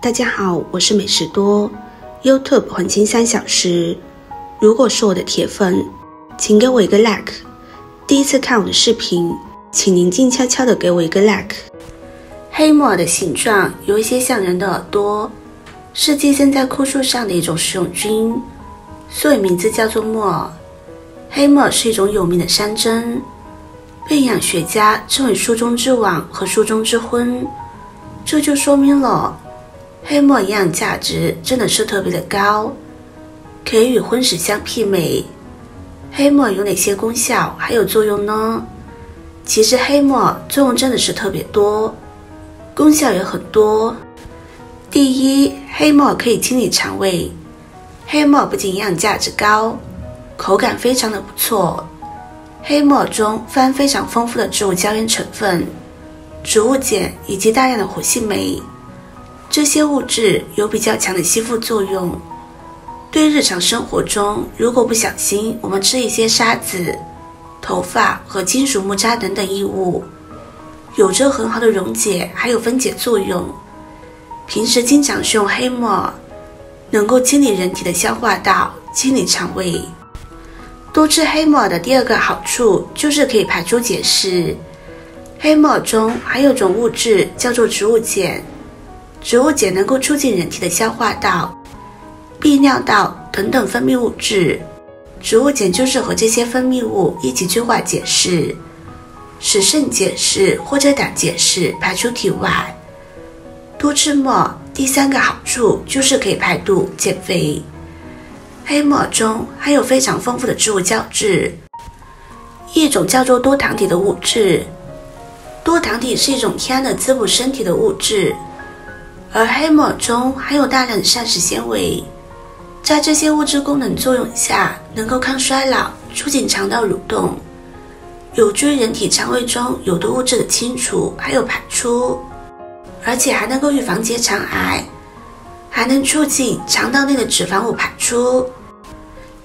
大家好，我是美食多 YouTube 黄金3小时。如果是我的铁粉，请给我一个 like。第一次看我的视频，请您静悄悄地给我一个 like。黑木耳的形状有一些像人的耳朵，是寄生在枯树上的一种食用菌，所以名字叫做木耳。黑木耳是一种有名的山珍，被营养学家称为树中之王和树中之昏，这就说明了黑木耳营养价值真的是特别的高，可以与荤食相媲美。黑木耳有哪些功效还有作用呢？其实黑木耳作用真的是特别多，功效也很多。第一，黑木耳可以清理肠胃。黑木耳不仅营养价值高，口感非常的不错。黑木耳中富含非常丰富的植物胶原成分、植物碱以及大量的活性酶，这些物质有比较强的吸附作用。对日常生活中，如果不小心我们吃一些沙子、头发和金属木渣等等异物，有着很好的溶解还有分解作用。平时经常食用黑木耳，能够清理人体的消化道，清理肠胃。多吃黑木耳的第二个好处就是可以排出结石。黑木耳中还有种物质叫做植物碱，植物碱能够促进人体的消化道、泌尿道等等分泌物质，植物碱就是和这些分泌物一起催化结石，使肾结石或者胆结石排出体外。多吃木耳第三个好处就是可以排毒减肥。黑木耳中还有非常丰富的植物胶质，一种叫做多糖体的物质。多糖体是一种天然的滋补身体的物质，而黑木耳中含有大量的膳食纤维，在这些物质功能作用下，能够抗衰老，促进肠道蠕动，有助于人体肠胃中有毒物质的清除还有排出，而且还能够预防结肠癌，还能促进肠道内的脂肪物排出，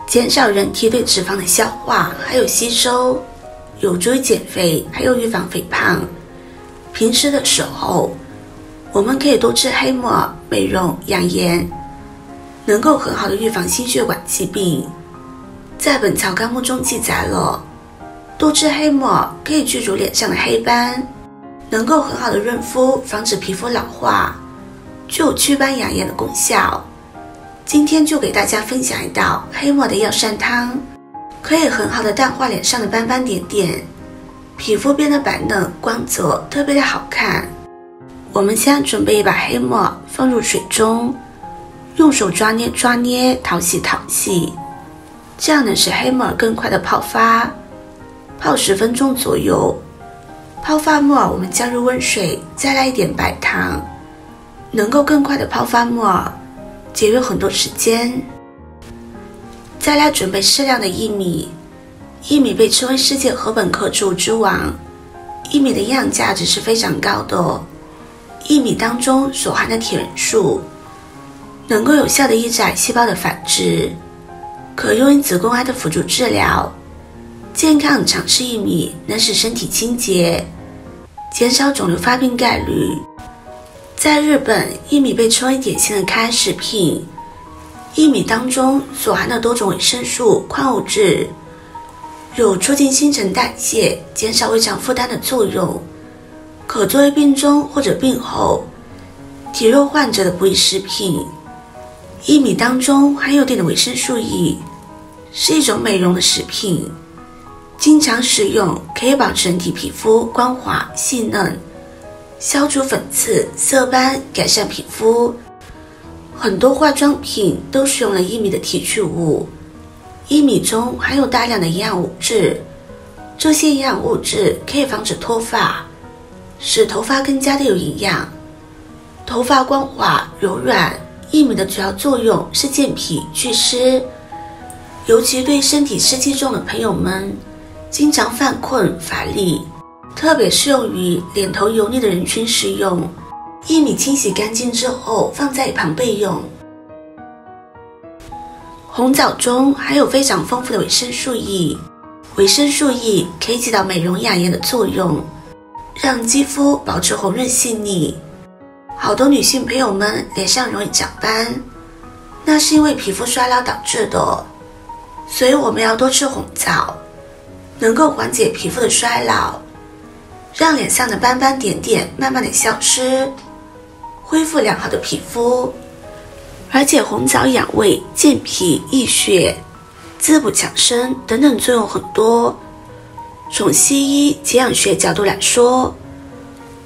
减少人体对脂肪的消化还有吸收，有助于减肥还有预防肥胖。平时的时候，我们可以多吃黑木耳，美容养颜，能够很好的预防心血管疾病。在《本草纲目》中记载了，多吃黑木耳可以去除脸上的黑斑，能够很好的润肤，防止皮肤老化，具有祛斑养颜的功效。今天就给大家分享一道黑木耳的药膳汤，可以很好的淡化脸上的斑斑点点，皮肤变得白嫩光泽，特别的好看。我们先准备一把黑木耳放入水中，用手抓捏抓捏，淘洗淘洗，这样能使黑木耳更快的泡发，泡10分钟左右。泡发木耳我们加入温水，再来一点白糖，能够更快的泡发木耳，节约很多时间。再来准备适量的薏米，薏米被称为世界禾本科植物之王，薏米的营养价值是非常高的。薏米当中所含的铁元素能够有效的抑制癌细胞的繁殖，可用于子宫癌的辅助治疗。健康常吃薏米能使身体清洁，减少肿瘤发病概率。在日本，薏米被称为典型的开食品。薏米当中所含的多种维生素、矿物质，有促进新陈代谢、减少胃肠负担的作用，可作为病中或者病后体弱患者的补益食品。薏米当中含有一定的维生素 E， 是一种美容的食品，经常食用可以保持人体皮肤光滑细嫩，消除粉刺、色斑，改善皮肤。很多化妆品都使用了薏米的提取物，薏米中含有大量的营养物质，这些营养物质可以防止脱发，使头发更加的有营养，头发光滑柔软。薏米的主要作用是健脾祛湿，尤其对身体湿气重的朋友们，经常犯困乏力，特别适用于脸头油腻的人群使用。薏米清洗干净之后放在一旁备用。红枣中含有非常丰富的维生素 E， 维生素 E 可以起到美容养颜的作用，让肌肤保持红润细腻。好多女性朋友们脸上容易长斑，那是因为皮肤衰老导致的，所以我们要多吃红枣，能够缓解皮肤的衰老，让脸上的斑斑点点慢慢的消失，恢复良好的皮肤。而且红枣养胃、健脾、益血、滋补强身等等作用很多。从西医解养学角度来说，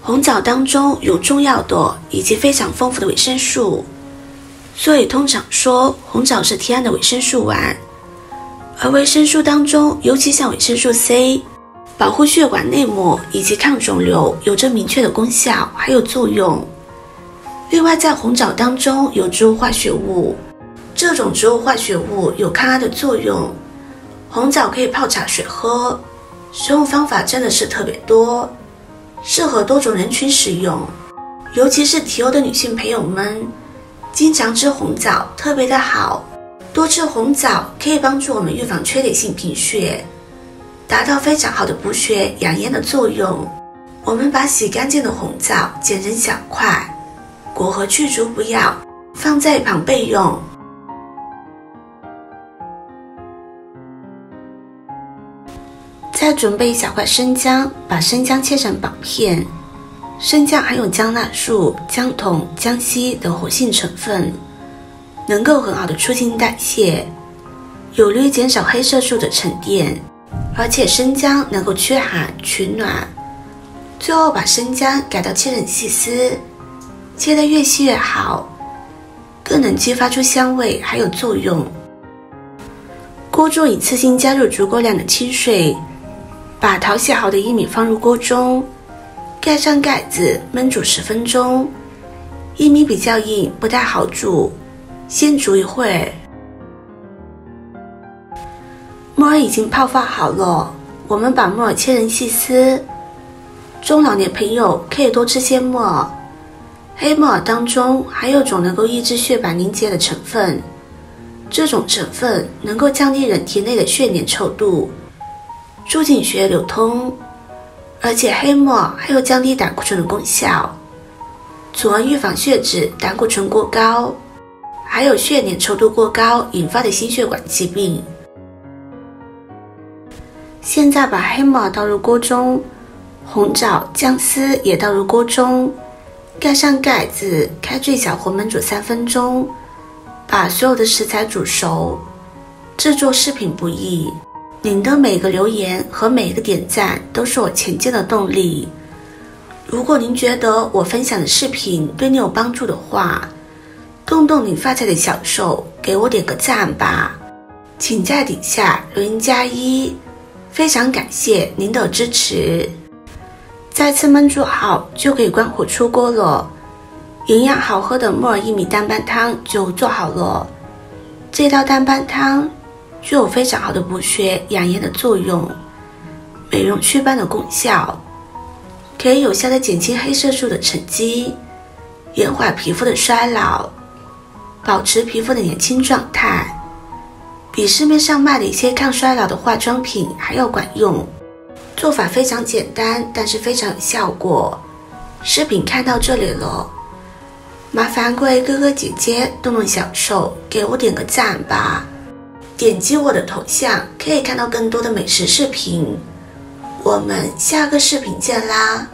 红枣当中有重要的以及非常丰富的维生素，所以通常说红枣是天然的维生素丸。而维生素当中，尤其像维生素 C， 保护血管内膜以及抗肿瘤有着明确的功效还有作用。另外在红枣当中有植物化学物，这种植物化学物有抗癌的作用，红枣可以泡茶水喝，使用方法真的是特别多，适合多种人群使用，尤其是体弱的女性朋友们，经常吃红枣特别的好。多吃红枣可以帮助我们预防缺铁性贫血，达到非常好的补血养颜的作用。我们把洗干净的红枣剪成小块，果核去除不要，放在一旁备用。再准备一小块生姜，把生姜切成薄片。生姜含有姜辣素、姜酮、姜烯等活性成分，能够很好的促进代谢，有利于减少黑色素的沉淀，而且生姜能够驱寒取暖。最后把生姜改到切成细丝，切得越细越好，更能激发出香味还有作用。锅中一次性加入足够量的清水，把淘洗好的薏米放入锅中，盖上盖子焖煮10分钟。薏米比较硬，不太好煮，先煮一会儿。木耳已经泡发好了，我们把木耳切成细丝。中老年朋友可以多吃些木耳，黑木耳当中含有种能够抑制血管凝结的成分，这种成分能够降低人体内的血粘稠度，促进血液流通，而且黑木耳还有降低胆固醇的功效，从而预防血脂、胆固醇过高，还有血粘稠度过高引发的心血管疾病。现在把黑木耳倒入锅中，红枣、姜丝也倒入锅中，盖上盖子，开最小火焖煮3分钟，把所有的食材煮熟。制作视频不易，您的每个留言和每一个点赞都是我前进的动力。如果您觉得我分享的视频对你有帮助的话，动动您发财的小手，给我点个赞吧，请在底下留言+1，非常感谢您的支持。再次焖煮好就可以关火出锅了，营养好喝的木耳薏米淡斑汤就做好了。这道淡斑汤具有非常好的补血养颜的作用，美容祛斑的功效，可以有效的减轻黑色素的沉积，延缓皮肤的衰老，保持皮肤的年轻状态，比市面上卖的一些抗衰老的化妆品还要管用。做法非常简单，但是非常有效果。视频看到这里了，麻烦各位哥哥姐姐动动小手，给我点个赞吧。点击我的头像，可以看到更多的美食视频。我们下个视频见啦！